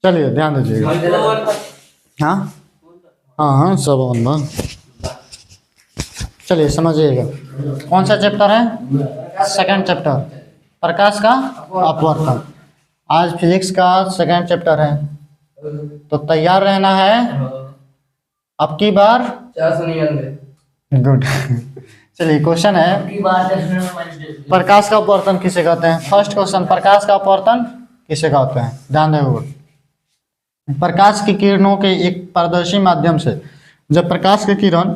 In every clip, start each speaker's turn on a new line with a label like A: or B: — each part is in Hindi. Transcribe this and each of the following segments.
A: चलिए ध्यान दीजिएगा। हाँ हाँ हाँ सब ऑन बा। चलिए समझिएगा, कौन सा चैप्टर है? सेकंड चैप्टर, प्रकाश का अपवर्तन। आज फिजिक्स का सेकंड चैप्टर है, तो तैयार रहना है अब की बार। 499 गुड। चलिए क्वेश्चन है, प्रकाश का अपवर्तन किसे कहते हैं? फर्स्ट क्वेश्चन, प्रकाश का अपवर्तन किसे कहते हैं? ध्यान दें, प्रकाश की किरणों के एक पारदर्शी माध्यम से, जब प्रकाश की किरण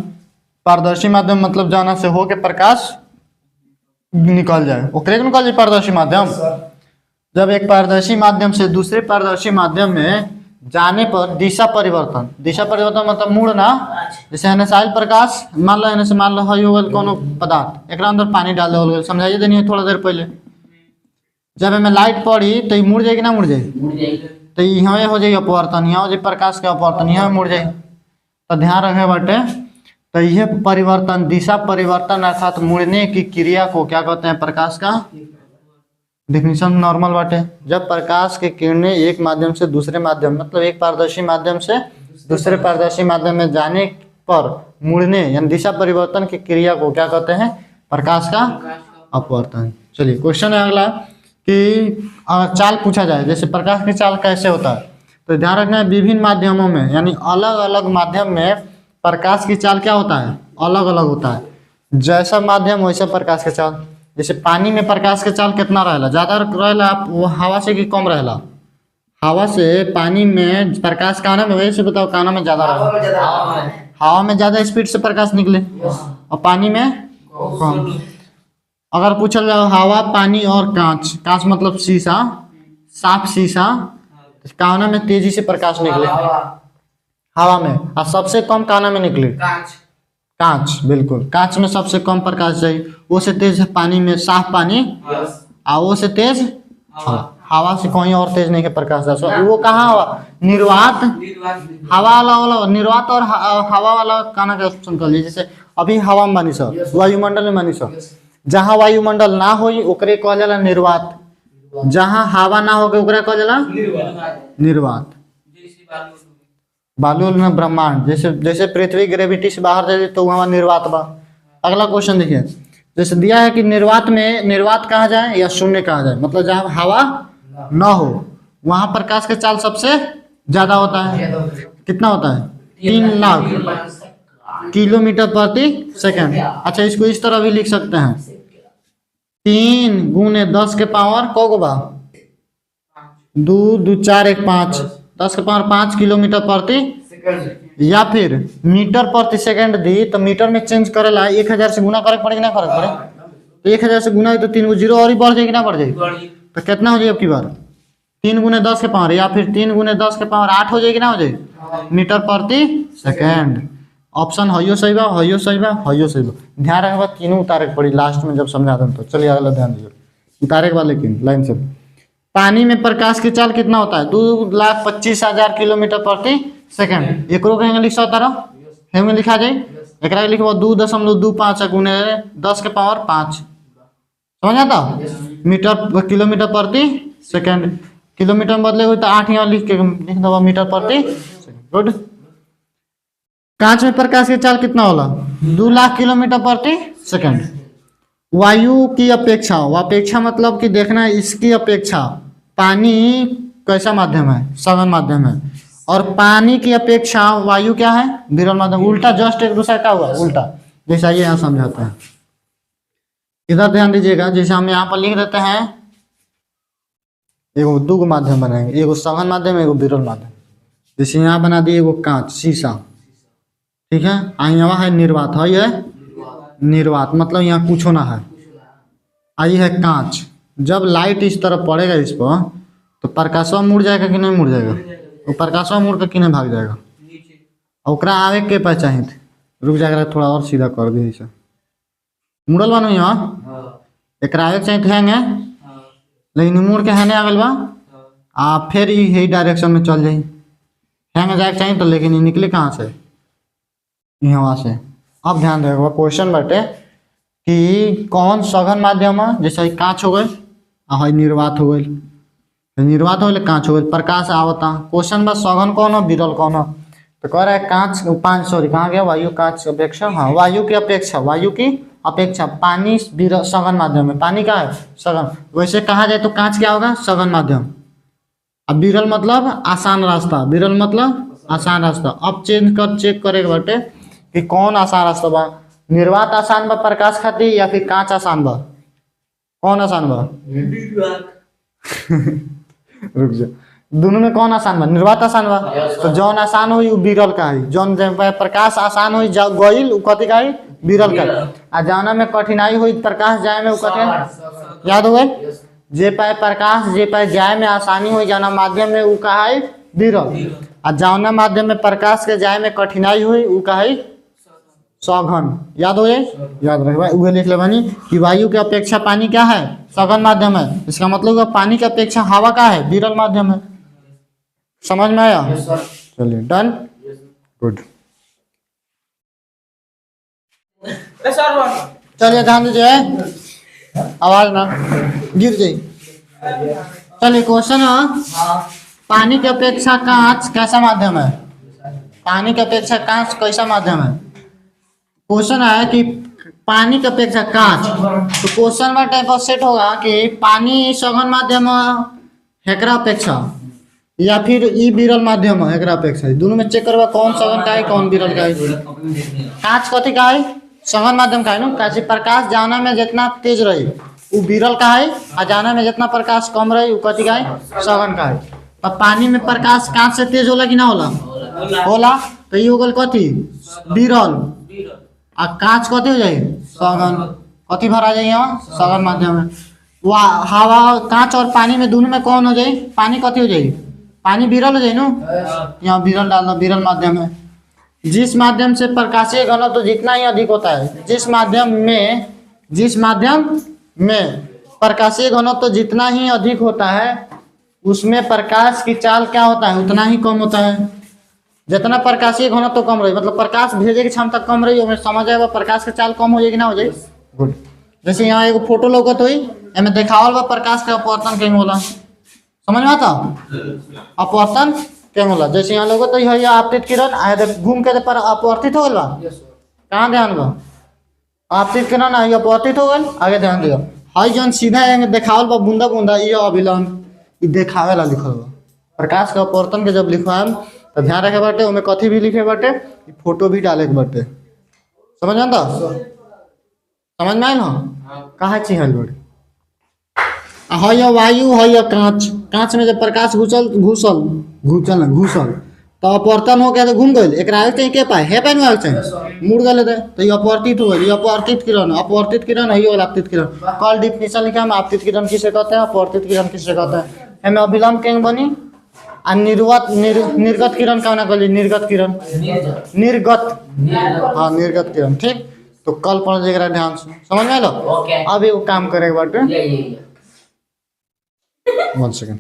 A: पारदर्शी माध्यम मतलब जाना से हो के प्रकाश निकल जाए, ओकरे निकल जाए पारदर्शी माध्यम। जब एक पारदर्शी माध्यम से दूसरे पारदर्शी माध्यम में जाने पर दिशा परिवर्तन मतलब मुड़ना, जैसे एनएसआई प्रकाश मान लो हई हो गल कोनो पदार्थ, एक अंदर पानी डाल दे, समझाइए देनी है थोड़ा देर पहले। जब हमें लाइट पड़ी तो मुड़ जाएगी ना मुड़ जाएगी, तो यहाँ हो जाएगी अपवर्तन, यहाँ हो जाए प्रकाश का अपवर्तन, यहाँ मुड़ जाए। तो ध्यान रखे बाटे, तो यह परिवर्तन, दिशा परिवर्तन अर्थात मुड़ने की क्रिया को क्या कहते हैं? प्रकाश का डिफिनीशन नॉर्मल बाटे। जब प्रकाश की किरणें एक माध्यम से दूसरे माध्यम मतलब एक पारदर्शी माध्यम से दूसरे पारदर्शी माध्यम में जाने पर मुड़ने यानी दिशा परिवर्तन की क्रिया को क्या कहते हैं? प्रकाश का अपवर्तन। चलिए क्वेश्चन है अगला कि अगर चाल पूछा जाए, जैसे प्रकाश की चाल कैसे होता है, तो ध्यान रखना है विभिन्न माध्यमों में यानी अलग अलग माध्यम में प्रकाश की चाल क्या होता है? अलग अलग होता है। जैसा माध्यम वैसा प्रकाश की चाल। जैसे पानी में प्रकाश की चाल कितना रहेला? ज्यादा रहेला वो हवा से कि कम रहेला? हवा से पानी में प्रकाश काना में, वैसे बताओ काना में ज्यादा रहेला? हवा में ज्यादा स्पीड से प्रकाश निकले और पानी में कम। अगर पूछल जाए हवा, पानी और कांच, कांच मतलब शीशा, साफ शीशा, काना में तेजी से प्रकाश निकले? हवा में। और सबसे कम काना में निकले? कांच। बिल्कुल, कांच में सबसे कम प्रकाश चाहिए। वो से तेज पानी में, साफ पानी, और वो से तेज हवा से कहीं और तेज नहीं है प्रकाश। वो कहाँ हवा? निर्वात। हवा वाला निर्वात और हवा वाला काना का ऑप्शन कर लीजिए। जैसे अभी हवा में मानी सर, वायुमंडल में मानी सर, जहाँ वायुमंडल ना हो ओकरे कहल जाला निर्वात, जहाँ हवा ना हो ओकरे कहल जाला निर्वात। बालू में ब्रह्मांड, जैसे पृथ्वी ग्रेविटी से बाहर जाए तो वहाँ निर्वात बा। अगला क्वेश्चन देखिए, जैसे दिया है कि निर्वात कहा जाए या शून्य कहा जाए, मतलब जहाँ हवा न हो वहाँ प्रकाश का चाल सबसे ज्यादा होता है। कितना होता है? 3 लाख किलोमीटर प्रति सेकंड। अच्छा, इसको इस तरह भी लिख सकते हैं, 3 गुने 10 के पावर को बा 2 2 4 1 5, 10 के पावर 5 किलोमीटर प्रति, या फिर मीटर प्रति सेकंड दी तो मीटर में चेंज करेला 1000 से गुना करे पड़ेगी ना? करे पड़े तो 1000 से गुना तो 3 गो जीरो और ही बढ़ जाएगी ना? बढ़ जाएगी। तो कितना हो जाएगी अब की बार? 3 गुने 10 के पावर, या फिर 3 गुने 10 के पावर 8 हो जाएगी ना? हो जाएगी मीटर प्रति सेकंड। ऑप्शन हयो सही बा, हयो सही बा, हयो सही बा। ध्यान रखना तीनों उतारे के पड़ी लास्ट में जब समझा दूं तो। चलिए अगला ध्यान दीजिए, उतारे के बाद लेकिन लाइन से। पानी में प्रकाश की चाल कितना होता है? 2,25,000 किलोमीटर प्रति सेकंड। एकरो कहेंगे लिख सकता रहो, हेमे लिखा जाए, एकरा लिखबो 2.25 गुने 10 के पावर 5, समझ आता? मीटर किलोमीटर प्रति सेकंड, किलोमीटर में बदले हुए तो 8 यहाँ लिख दो मीटर प्रति सेकंड। गुड। कांच में प्रकाश की चाल कितना होला? 2 लाख किलोमीटर प्रति सेकंड। वायु की अपेक्षा मतलब कि देखना है इसकी अपेक्षा पानी कैसा माध्यम है? सघन माध्यम है। और पानी की अपेक्षा वायु क्या है? विरल माध्यम। उल्टा, जस्ट एक दूसरा का हुआ उल्टा, जैसा ये यहाँ समझाते हैं। इधर ध्यान दीजिएगा, जैसे हम यहाँ पर लिख देते हैं, एगो 2 माध्यम बनाएंगे, एगो सघन माध्यम, एगो विरल माध्यम। जैसे यहाँ बना दिए एगो कांच शीशा, ठीक है। यहाँ है निर्वात, है निर्वात मतलब यहाँ कुछ होना है। आई है कांच, जब लाइट इस तरफ पड़ेगा इस पर तो प्रकाशवा मुड़ जाएगा कि नहीं मुड़ जाएगा? तो प्रकाशवा मुड़ कर कि नहीं भाग जाएगा? ओकरा आवे के पास चाहिए, रुक जाएगा थोड़ा और सीधा कर दी, ऐसा मुड़ल बा यहाँ, एक आवे के चाहिए हैंगे, लेकिन मुड़ के हैने आगल बा, आप फिर यही डायरेक्शन में चल जाई। हैंगे जाए चाहिए तो, लेकिन ये निकले कहाँ से? यहाँ से। अब ध्यान देगा क्वेश्चन बाटे कि कौन सघन माध्यम है? जैसे कांच हो गए, निर्वात हो गए, निर्वात हो कांच हो प्रकाश आवता। क्वेश्चन बस सघन कौन हो विरल कौन हो, तो कह रहा है कांच पानी, सॉरी कहाँ गया, वायु कांच की अपेक्षा, हाँ वायु की अपेक्षा, वायु की अपेक्षा पानी सघन माध्यम है। पानी का है सघन, वैसे कहा जाए तो कांच क्या होगा, सघन माध्यम। अब विरल मतलब आसान रास्ता, विरल मतलब आसान रास्ता। अब चेक करे बटे कि कौन आसान रास्ता बा, निर्वात आसान बा प्रकाश खातिर या फिर कांच आसान बा, कौन आसान बा रुक जा, दोनों में कौन आसान बा, निर्वात आसान बा। तो जौन आसान हुई विरल का है, जौन प्रकाश आसान हुई गईल कथी का है, विरल का। आ जाना में कठिनाई हुई प्रकाश जाए में कथे, याद हो गए, जे पाए प्रकाश जे पाए जाए में आसानी हुई जाना माध्यम में उ का है विरल, आ जाना माध्यम में प्रकाश के जाए में कठिनाई हुई उ का है सघन। याद हो जाए, याद रखे भाई, उहे लिख ले बनी कि वायु की अपेक्षा पानी क्या है, सघन माध्यम है। इसका मतलब पानी की अपेक्षा हवा का है, विरल माध्यम है। समझ में आया, चलिए डन, गुड। चलिए ध्यान दीजिए, आवाज ना गिर जाए। चलिए क्वेश्चन है, पानी की अपेक्षा कांच कैसा माध्यम है, पानी की अपेक्षा कांच कैसा माध्यम है। क्वेश्चन है कि पानी की अपेक्षा कांच, तो क्वेश्चन में टाइप ऑफ सेट होगा कि पानी सघन माध्यम है एकरा अपेक्षा या फिर ई विरल माध्यम है एकरा अपेक्षा, दोनों में चेक करवा कौन सघन का है कौन विरल का है। कांच कथी का है, सघन माध्यम का है ना, कांच प्रकाश जाना में जितना तेज रही वो विरल का है, और जाना में जितना प्रकाश कम रही वो कथी का है, सघन का है। अब पानी में प्रकाश कांच से तेज होला कि ना होला, होला, तो ये हो गल कथी विरल, आ कांच कथी हो जाए सघन, कथी भरा जाए यहाँ सघन माध्यम में। हवा कांच और पानी में दोनों में कौन हो जाए, पानी कथी हो जाए, पानी विरल हो जाए ना, यहाँ विरल डालना, विरल माध्यम है। जिस माध्यम से प्रकाशीय घनत्व तो जितना ही अधिक होता है, जिस माध्यम में प्रकाशीय घनत्व तो जितना ही अधिक होता है उसमें प्रकाश की चाल क्या होता है, उतना ही कम होता है। जितना प्रकाशीय घनत्व तो कम रही, मतलब प्रकाश भेजे की क्षमता कम रही, हमें समझ आएगा प्रकाश की चाल कम हो जाएगी ना हो जाए, गुड। जैसे यहाँ एगो फोटो लौकत हुई, एमें देखावल बा प्रकाश का अपवर्तन कहीं होला, समझ में आता, अपवर्तन क्या होला। जैसे यहाँ लोगों तो यह आपतित किरण आए घूम के पर अपवर्तित हो गया, कहाँ ध्यान बा, आपतित किरण आई अपवर्तित हो गल, आगे ध्यान दियो। हाई जौन सीधा देखावल बा बूंदा बूंदा, ये अभिलंब ये देखावे ला लिखल बा। प्रकाश का अपवर्तन के जब लिखवाएम तो ध्यान रखे बाटे, उमें कथी भी लिखे बाटे, फोटो भी डाले के बाटे, समझ में आता, समझ में आयल हो कहा चिहल बड़ी। है वायु है कांच, कांच में जब प्रकाश घुसल तो अपवर्तन हो गया तो घूम गए, एक आगे चाहिए के पाए है पाए आगे चाहिए मुड़ गए थे, तो ये अपवर्तित हो गई, ये अपवर्तित किरण है, ये आपतित किरण। कल डिफिनेशन लिखा हम, आपतित किरण किसे कहते हैं, अपवर्तित किरण किसे कहते हैं। हमें अभिलंब कहीं बनी आ निर्गत किरण का ना कहली, निर्गत किरण, हाँ निर्गत किरण, ठीक। तो कल पढ़ जाएगा ध्यान से, समझ में लो। अब एगो काम करे बाटे, 1 सेकंड।